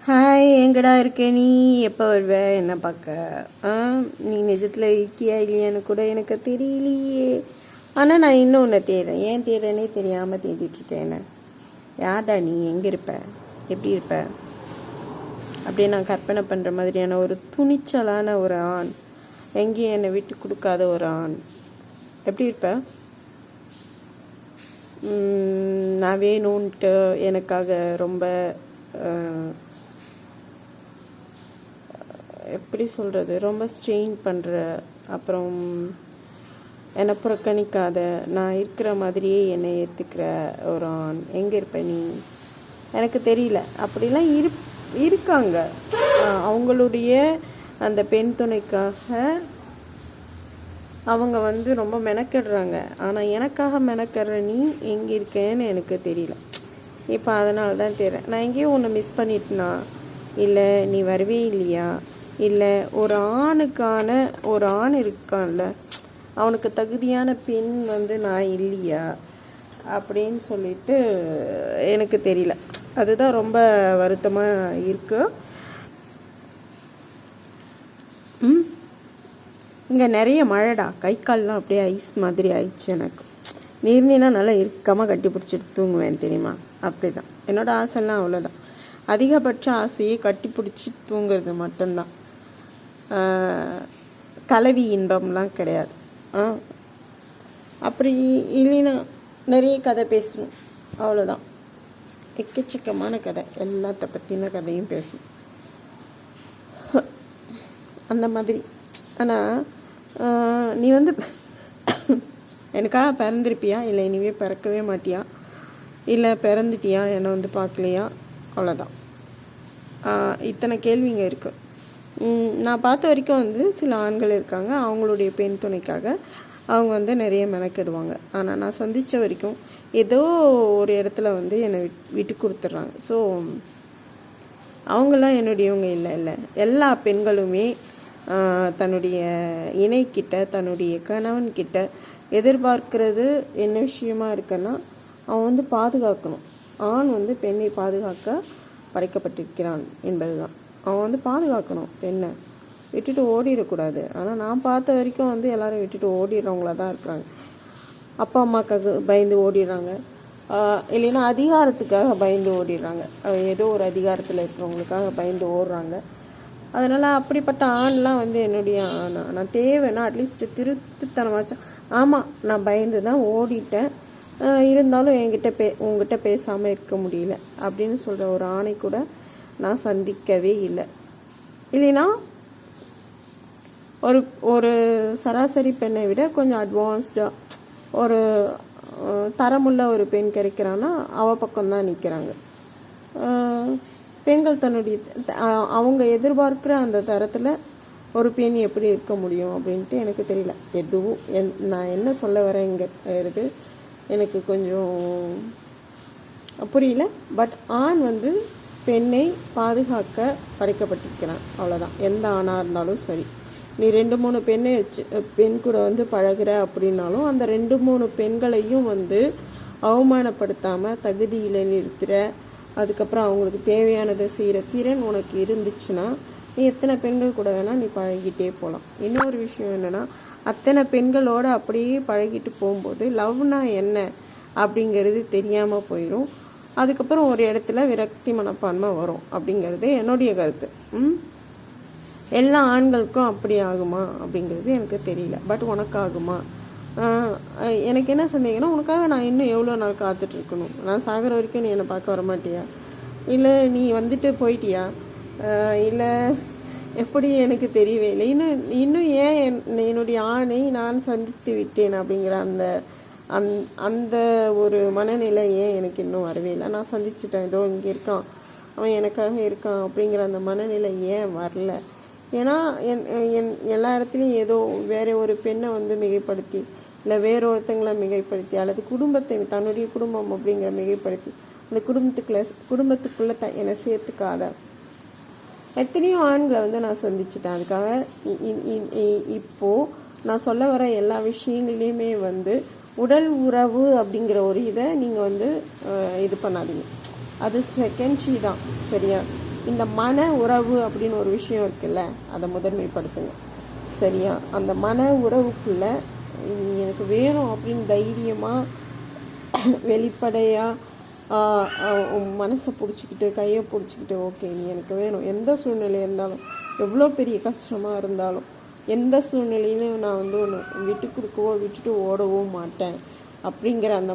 Hi, எங்கடா இருக்க நீ? எப்போ வருவ என்ன பார்க்க? நீ நிஜத்தில் இருக்கியா இல்லையான்னு கூட எனக்கு தெரியலையே. ஆனால் நான் இன்னும் உன்னை தேடுறேன். ஏன் தேடுறேனே தெரியாமல் தேடிட்டுருக்கேன். என்ன யார்டா நீ? எங்கே இருப்ப? எப்படி இருப்ப? அப்படியே நான் கற்பனை பண்ணுற மாதிரியான ஒரு துணிச்சலான ஒரு ஆண், எங்கேயும் என்னை விட்டு கொடுக்காத ஒரு ஆண், எப்படி இருப்ப? நான் வேணும்ன்ட்டு எனக்காக ரொம்ப எப்படி சொல்கிறது, ரொம்ப ஸ்ட்ரெயின் பண்ணுற, அப்புறம் என்னை புறக்கணிக்காத, நான் இருக்கிற மாதிரியே என்னை ஏற்றுக்கிற ஒரு ஆண், எங்கே இருப்ப நீ? எனக்கு தெரியல. அப்படிலாம் இருக்காங்க. அவங்களுடைய அந்த பெண் துணைக்காக அவங்க ரொம்ப மெனக்கிடுறாங்க. ஆனால் எனக்காக மெனக்கிடுற நீ எங்கே இருக்கேன்னு எனக்கு தெரியல. இப்போ அதனால தான் தெரியும், நான் எங்கேயும் ஒன்று மிஸ் பண்ணிட்டேனா, இல்லை நீ வரவே இல்லையா, இல்லை ஒரு ஆணுக்கான ஒரு ஆண் இருக்கான்ல, அவனுக்கு தகுதியான பெண் நான் இல்லையா அப்படின்னு சொல்லிட்டு எனக்கு தெரியல. அதுதான் ரொம்ப வருத்தமாக இருக்கு. இங்கே நிறைய மழைடா, கை கால்லாம் அப்படியே ஐஸ் மாதிரி ஆயிடுச்சு. எனக்கு நீர்னா நல்லா இறுக்கமாக கட்டி பிடிச்சிட்டு தூங்குவேன் தெரியுமா? அப்படி தான் என்னோடய ஆசைலாம். அவ்வளோதான். அதிகபட்ச ஆசையை கட்டி பிடிச்சி தூங்குறது மட்டும்தான். கலவி இன்பம்லாம் கிடையாது. அப்படி இல்லைன்னா நிறைய கதை பேசணும், அவ்வளோதான். எக்கச்சக்கமான கதை, எல்லாத்த பற்றின கதையும் பேசணும் அந்த மாதிரி. ஆனால் நீ எனக்காக பிறந்திருப்பியா, இல்லை இனிமே பிறக்கவே மாட்டியா, இல்லை பிறந்துட்டியா, என்னை பார்க்கலையா, அவ்வளோதான். இத்தனை கேள்விங்க இருக்குது. நான் பார்த்த வரைக்கும் சில ஆண்கள் இருக்காங்க, அவங்களுடைய பெண் துணைக்காக அவங்க நிறைய மெனக்கிடுவாங்க. ஆனால் நான் சந்தித்த வரைக்கும் ஏதோ ஒரு இடத்துல என்னை விட்டு கொடுத்துட்றாங்க. ஸோ அவங்களாம் என்னுடையவங்க இல்லை. எல்லா பெண்களுமே தன்னுடைய இணைக்கிட்ட, தன்னுடைய கணவன்கிட்ட எதிர்பார்க்கிறது என்ன விஷயமா இருக்குன்னா, அவன் பாதுகாக்கணும். ஆண் பெண்ணை பாதுகாக்க படைக்கப்பட்டிருக்கிறான் என்பது தான். அவன் பாதுகாக்கணும், பெண்ணை விட்டுட்டு ஓடிடக்கூடாது. ஆனால் நான் பார்த்த வரைக்கும் எல்லோரும் விட்டுட்டு ஓடிடுறவங்களா தான் இருக்கிறாங்க. அப்பா அம்மாக்காக பயந்து ஓடிடுறாங்க, இல்லைன்னா அதிகாரத்துக்காக பயந்து ஓடிடுறாங்க. ஏதோ ஒரு அதிகாரத்தில் இருக்கிறவங்களுக்காக பயந்து ஓடுறாங்க. அதனால் அப்படிப்பட்ட ஆண்லாம் என்னுடைய ஆணா நான் தேவைன்னா அட்லீஸ்ட் திருத்துத்தனமாச்சும், ஆமாம் நான் பயந்து தான் ஓடிட்டேன், இருந்தாலும் உங்ககிட்ட பேசாமல் இருக்க முடியல அப்படின்னு சொல்கிற ஒரு ஆணை கூட நான் சந்திக்கவே இல்லை. இல்லைன்னா ஒரு சராசரி பெண்ணை விட கொஞ்சம் அட்வான்ஸ்டாக ஒரு தரமுள்ள ஒரு பெண் கிடைக்கிறான்னா அவள் பக்கம்தான் நிற்கிறாங்க. பெண்கள் தன்னுடைய அவங்க எதிர்பார்க்குற அந்த தரத்தில் ஒரு பெண் எப்படி இருக்க முடியும் அப்படின்ட்டு எனக்கு தெரியல. எதுவும் நான் என்ன சொல்ல வரேங்கிறது எனக்கு கொஞ்சம் புரியல. பட் ஆண் பெண்ணை பாதுகாக்க படைக்கப்பட்டிருக்கிறான், அவ்வளோதான். எந்த ஆணாக இருந்தாலும் சரி. நீ 2-3 பெண்ணை பெண் கூட பழகிற அப்படின்னாலும் அந்த 2-3 பெண்களையும் அவமானப்படுத்தாமல் தகுதியில் நிறுத்துகிற, அதுக்கப்புறம் அவங்களுக்கு தேவையானதை செய்கிற திறன் உனக்கு இருந்துச்சுன்னா நீ எத்தனை பெண்கள் கூட வேணால் நீ பழகிட்டே போகலாம். இன்னொரு விஷயம் என்னென்னா, அத்தனை பெண்களோடு அப்படியே பழகிட்டு போகும்போது லவ்னா என்ன அப்படிங்கிறது தெரியாமல் போயிடும். அதுக்கப்புறம் ஒரு இடத்துல விரக்தி மனப்பான்மை வரும் அப்படிங்கிறது என்னுடைய கருத்து. எல்லா ஆண்களுக்கும் அப்படி ஆகுமா அப்படிங்கிறது எனக்கு தெரியல. பட் உனக்கு ஆகுமா? எனக்கு என்ன சந்தேகம்னா, உனக்காக நான் இன்னும் எவ்வளோ நாள் காத்துட்ருக்கணும்? நான் சாகிற வரைக்கும் நீ என்னை பார்க்க வரமாட்டியா, இல்லை நீ போயிட்டியா, இல்லை எப்படி? எனக்கு தெரியவே இல்லை. இன்னும் ஏன் என்னுடைய ஆணை நான் சந்தித்து விட்டேன் அப்படிங்கிற அந்த ஒரு மனநிலை ஏன் எனக்கு இன்னும் வரவே இல்லை? நான் சந்திச்சுட்டேன், ஏதோ இங்கே இருக்கான், அவன் எனக்காக இருக்கான் அப்படிங்கிற அந்த மனநிலை ஏன் வரல? ஏன்னா எல்லா இடத்துலையும் ஏதோ வேற ஒரு பெண்ணை மிகைப்படுத்தி, இல்லை வேற ஒருத்தங்களை மிகைப்படுத்தி, அல்லது குடும்பத்தை, தன்னுடைய குடும்பம் அப்படிங்கிற மிகைப்படுத்தி அந்த குடும்பத்துக்குள்ளே என்னை சேர்த்துக்காத எத்தனையோ ஆண்களை நான் சந்திச்சிட்டேன். அதுக்காக இப்போது நான் சொல்ல வர எல்லா விஷயங்களையுமே உடல் உறவு அப்படிங்கிற ஒரு இதை நீங்கள் இது பண்ணாதீங்க. அது செகண்ட் ஷீ தான், சரியா? இந்த மன உறவு அப்படின்னு ஒரு விஷயம் இருக்குல்ல, அதை முதன்மைப்படுத்துங்க. சரியா? அந்த மன உறவுக்குள்ள நீ எனக்கு வேணும் அப்படின்னு தைரியமாக வெளிப்படையாக உன் மனசை பிடிச்சிக்கிட்டு கையை பிடிச்சிக்கிட்டு, ஓகே நீ எனக்கு வேணும், எந்த சூழ்நிலை இருந்தாலும், எவ்வளோ பெரிய கஷ்டமாக இருந்தாலும், எந்த சூழ்நிலையிலும் நான் ஒன்று விட்டு கொடுக்கவோ விட்டுட்டு ஓடவோ மாட்டேன் அப்படிங்கிற அந்த